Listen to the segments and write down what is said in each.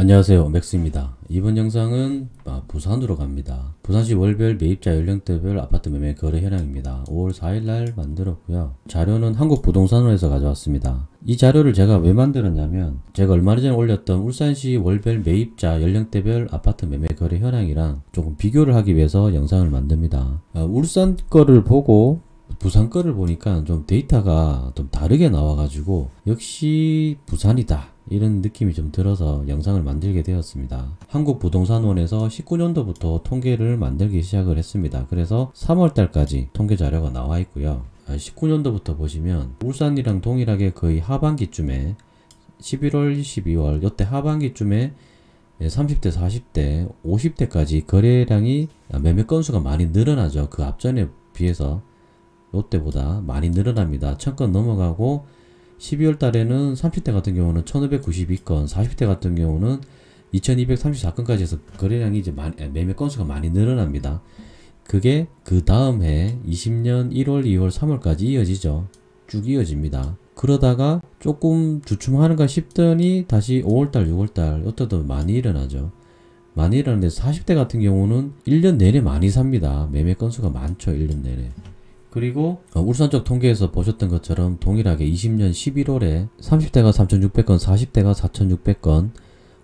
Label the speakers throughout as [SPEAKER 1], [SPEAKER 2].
[SPEAKER 1] 안녕하세요, 맥스입니다. 이번 영상은 부산으로 갑니다. 부산시 월별 매입자 연령대별 아파트 매매 거래 현황입니다. 5월 4일날 만들었고요. 자료는 한국부동산원에서 가져왔습니다. 이 자료를 제가 왜 만들었냐면 제가 얼마 전에 올렸던 울산시 월별 매입자 연령대별 아파트 매매 거래 현황이랑 조금 비교를 하기 위해서 영상을 만듭니다. 울산 거를 보고 부산 거를 보니까 좀 데이터가 좀 다르게 나와가지고 역시 부산이다 이런 느낌이 좀 들어서 영상을 만들게 되었습니다. 한국부동산원에서 19년도부터 통계를 만들기 시작을 했습니다. 그래서 3월달까지 통계 자료가 나와 있고요. 19년도부터 보시면 울산이랑 동일하게 거의 하반기쯤에 11월, 12월 이때 하반기쯤에 30대, 40대, 50대까지 거래량이 매매 건수가 많이 늘어나죠. 그 앞전에 비해서 롯데보다 많이 늘어납니다. 1000건 넘어가고 12월 달에는 30대 같은 경우는 1592건, 40대 같은 경우는 2234건까지 해서 거래량이 이제 매매 건수가 많이 늘어납니다. 그게 그 다음 해 20년 1월, 2월, 3월까지 이어지죠. 쭉 이어집니다. 그러다가 조금 주춤하는가 싶더니 다시 5월달, 6월달 이때도 많이 일어나죠. 많이 일어나는데 40대 같은 경우는 1년 내내 많이 삽니다. 매매 건수가 많죠. 1년 내내. 그리고 울산 쪽 통계에서 보셨던 것처럼 동일하게 20년 11월에 30대가 3600건, 40대가 4600건,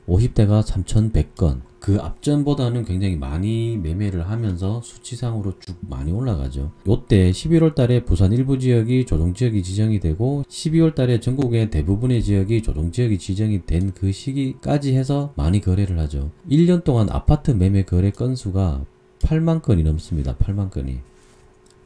[SPEAKER 1] 50대가 3100건 그 앞전보다는 굉장히 많이 매매를 하면서 수치상으로 쭉 많이 올라가죠. 요때 11월 달에 부산 일부 지역이 조정지역이 지정이 되고 12월 달에 전국의 대부분의 지역이 조정지역이 지정이 된 그 시기까지 해서 많이 거래를 하죠. 1년 동안 아파트 매매 거래 건수가 8만 건이 넘습니다. 8만 건이.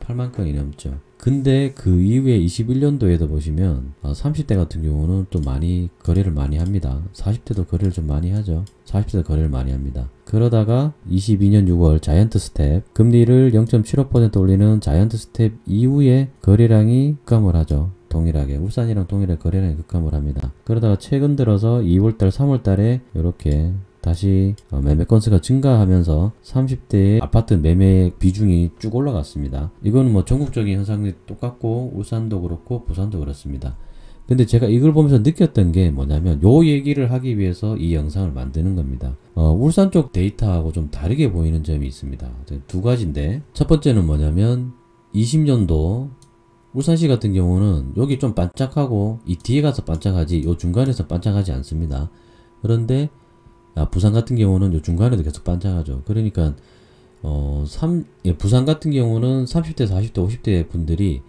[SPEAKER 1] 8만 건이 넘죠. 근데 그 이후에 21년도에도 보시면 30대 같은 경우는 또 많이 거래를 많이 합니다. 40대도 거래를 좀 많이 하죠. 40대도 거래를 많이 합니다. 그러다가 22년 6월 자이언트 스텝 금리를 0.75% 올리는 자이언트 스텝 이후에 거래량이 급감을 하죠. 동일하게 울산이랑 동일하게 거래량이 급감을 합니다. 그러다가 최근 들어서 2월달 3월달에 이렇게 다시 매매 건수가 증가하면서 30대의 아파트 매매 비중이 쭉 올라갔습니다. 이거는 뭐 전국적인 현상이 똑같고 울산도 그렇고 부산도 그렇습니다. 근데 제가 이걸 보면서 느꼈던 게 뭐냐면 요 얘기를 하기 위해서 이 영상을 만드는 겁니다. 울산 쪽 데이터하고 좀 다르게 보이는 점이 있습니다. 두 가지인데 첫 번째는 뭐냐면 20년도 울산시 같은 경우는 여기 좀 반짝하고 이 뒤에 가서 반짝하지 요 중간에서 반짝하지 않습니다. 그런데 부산 같은 경우는 요 중간에도 계속 반짝하죠. 그러니까 부산 같은 경우는 30대, 40대, 50대 분들이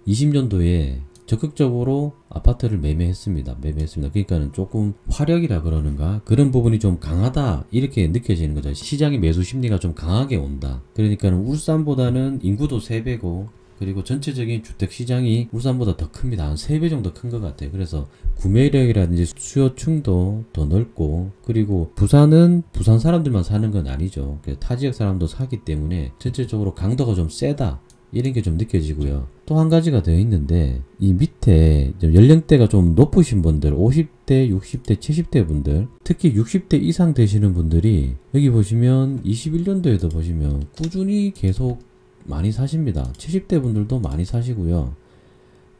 [SPEAKER 1] 20년도에 적극적으로 아파트를 매매했습니다. 그러니까는 조금 화력이라 그러는가 그런 부분이 좀 강하다 이렇게 느껴지는 거죠. 시장의 매수 심리가 좀 강하게 온다. 그러니까는 울산보다는 인구도 3배고 그리고 전체적인 주택시장이 울산보다 더 큽니다. 한 3배 정도 큰 것 같아요. 그래서 구매력이라든지 수요층도 더 넓고 그리고 부산은 부산 사람들만 사는 건 아니죠. 타 지역 사람도 사기 때문에 전체적으로 강도가 좀 세다. 이런 게 좀 느껴지고요. 또 한 가지가 더 있는데 이 밑에 연령대가 좀 높으신 분들 50대, 60대, 70대 분들 특히 60대 이상 되시는 분들이 여기 보시면 21년도에도 보시면 꾸준히 계속 많이 사십니다. 70대 분들도 많이 사시고요.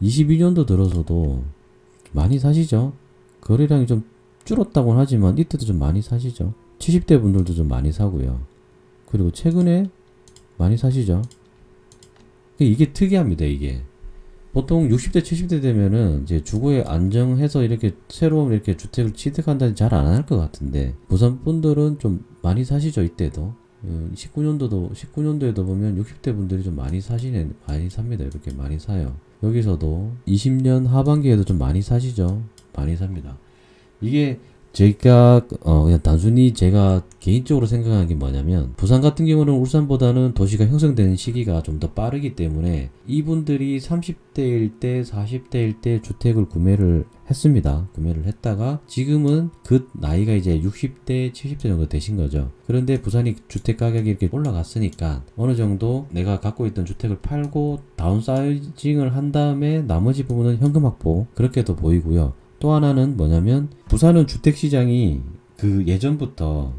[SPEAKER 1] 22년도 들어서도 많이 사시죠. 거래량이 좀 줄었다고는 하지만 이때도 좀 많이 사시죠. 70대 분들도 좀 많이 사고요. 그리고 최근에 많이 사시죠. 이게 특이합니다. 이게 보통 60대 70대 되면은 이제 주거에 안정해서 이렇게 새로운 이렇게 주택을 취득한다니 잘 안 할 것 같은데 부산 분들은 좀 많이 사시죠. 이때도 19년도에도 보면 60대 분들이 좀 많이 삽니다. 이렇게 많이 사요. 여기서도 20년 하반기에도 좀 많이 사시죠. 많이 삽니다. 이게 제가 그냥 단순히 제가 개인적으로 생각하는 게 뭐냐면 부산 같은 경우는 울산보다는 도시가 형성되는 시기가 좀 더 빠르기 때문에 이분들이 30대일 때 40대일 때 주택을 구매를 했습니다. 구매를 했다가 지금은 그 나이가 이제 60대 70대 정도 되신 거죠. 그런데 부산이 주택 가격이 이렇게 올라갔으니까 어느 정도 내가 갖고 있던 주택을 팔고 다운사이징을 한 다음에 나머지 부분은 현금 확보 그렇게도 보이고요. 또 하나는 뭐냐면 부산은 주택시장이 그 예전부터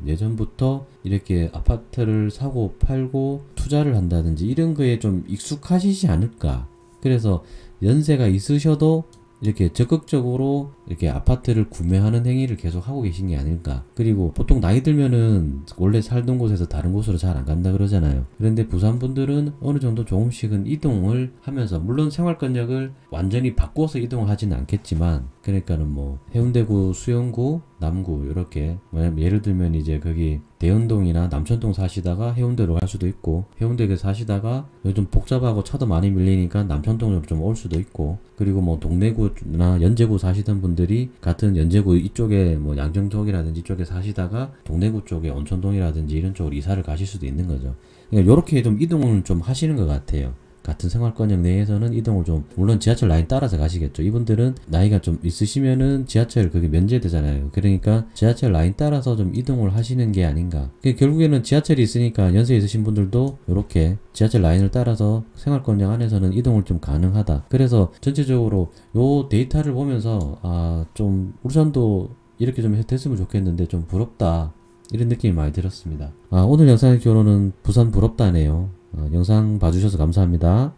[SPEAKER 1] 이렇게 아파트를 사고 팔고 투자를 한다든지 이런 거에 좀 익숙하시지 않을까. 그래서 연세가 있으셔도 이렇게 적극적으로 이렇게 아파트를 구매하는 행위를 계속 하고 계신 게 아닐까. 그리고 보통 나이 들면은 원래 살던 곳에서 다른 곳으로 잘 안 간다 그러잖아요. 그런데 부산 분들은 어느 정도 조금씩은 이동을 하면서, 물론 생활권역을 완전히 바꿔서 이동을 하지는 않겠지만, 그러니까는 뭐 해운대구, 수영구, 남구 이렇게, 예를 들면 이제 거기 대연동이나 남천동 사시다가 해운대로 갈 수도 있고, 해운대에 사시다가 요즘 복잡하고 차도 많이 밀리니까 남천동으로 좀 올 수도 있고, 그리고 뭐 동래구나 연제구 사시던 분들이 같은 연제구 이쪽에 뭐 양정동이라든지 이쪽에 사시다가 동래구 쪽에 온천동이라든지 이런 쪽으로 이사를 가실 수도 있는 거죠. 그러니까 요렇게 좀 이동을 좀 하시는 것 같아요. 같은 생활권역 내에서는 이동을 좀, 물론 지하철 라인 따라서 가시겠죠. 이분들은 나이가 좀 있으시면은 지하철 그게 면제되잖아요. 그러니까 지하철 라인 따라서 좀 이동을 하시는 게 아닌가. 결국에는 지하철이 있으니까 연세 있으신 분들도 이렇게 지하철 라인을 따라서 생활권역 안에서는 이동을 좀 가능하다. 그래서 전체적으로 요 데이터를 보면서 좀 울산도 이렇게 좀 됐으면 좋겠는데 좀 부럽다, 이런 느낌이 많이 들었습니다. 오늘 영상의 결론은 부산 부럽다네요. 영상 봐주셔서 감사합니다.